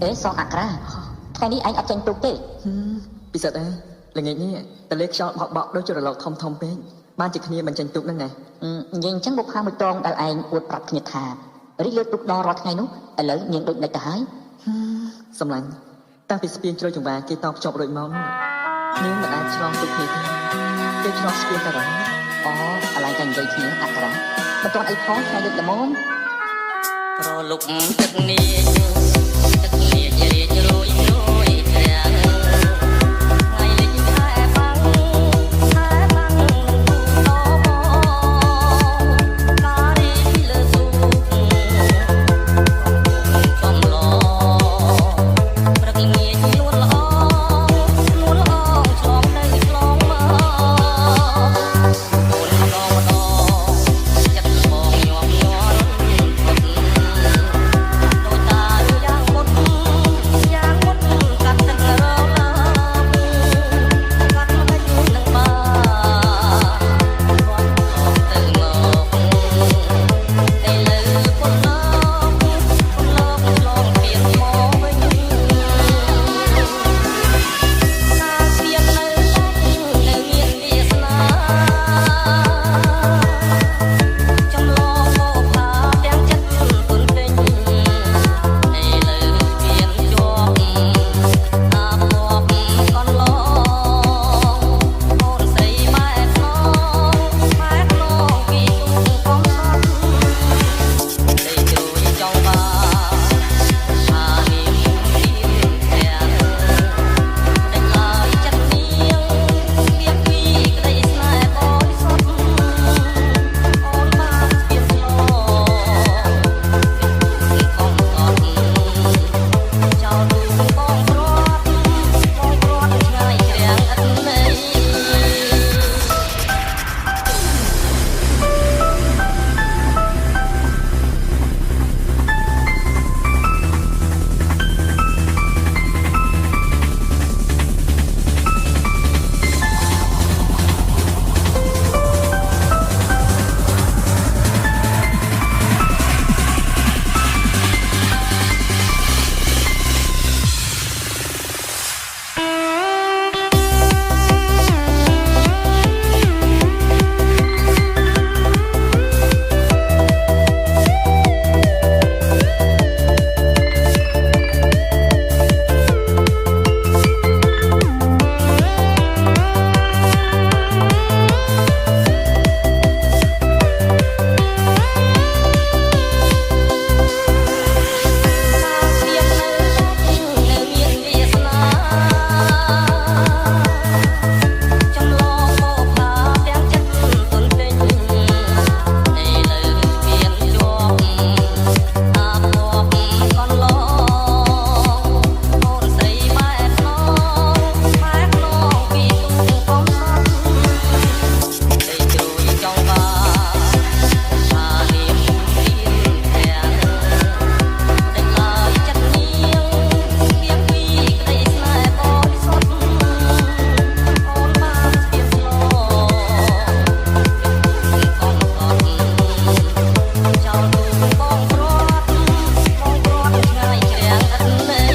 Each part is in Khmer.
Ê sao hạt raថ្ងៃនេះឯងអត់ចេញទូកទេពិសិដ្ឋអើយល្ងាចនេះតលេខ្យល់បក់បក់ដូចជារលកធំពេកបានជាគ្នាមិនចេញទូកហ្នឹងណាញ៉េងអញ្ចឹងបុកផាមួយតងដែលឯងអួតប្រាប់គ្នាថារីកលើទូកដល់រាល់ថ្ងៃនោះឥឡូវញ៉េងដូចដាច់ទៅហើយសម្លាញ់តាំងពីស្ពានជ្រោយចង្វាគេតបភ្ជាប់រួចមកនោះគ្នាមិនអាចឆ្លងទូកគ្នាទេគេឆ្លងស្ពានតែរហូតអូឥឡូវចាញ់និយាយគ្នាអក្សរមិនទាន់អីផងថ្ងៃដូចល្មមរលុកទឹកនាយរាជរួយព្រះថ្ងៃលេចខែបាំងតបការីលើទូចំឡព្រឹកងាយនួនល្អឆ្លងទៅឆ្លងមកអូនម្ដងចិត្តបងញាប់ញ័រដូចតាយ៉ាងមុតកាត់ទឹករលកាត់មិននឹងបាទៅមកតែលើពលលោកឆ្លងពីមកវិញណាស្ពាននៅមានវាសនាចំឡងមកផាទាំងចិត្តទុនទិញឥឡូវមានជាប់អាបបកនឡងអូនស្រីម៉ែខ្នងពីទូកកំសត់លេចរួយចង់បាអានាមព្រះតែឡើយចិត្តនាងវាពីក្តីស្នេហ៍បរិសុទ្ធអូនបានស្ពានស្លកំសត់ចោលទូកបងព្រាត់ឆ្ងាយជ្រាំងឥតន័យ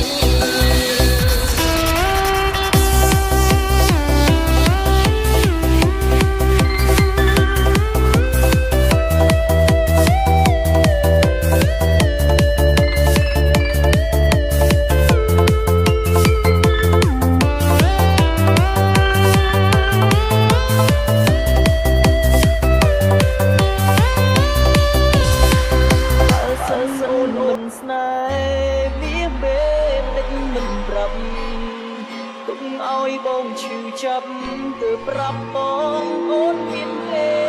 ស្នេហ៍វាពេលតិចមិនប្រាប់ទុកឲ្យបងឈឺចាប់ទើបប្រាប់បងអូនមានភ្លេង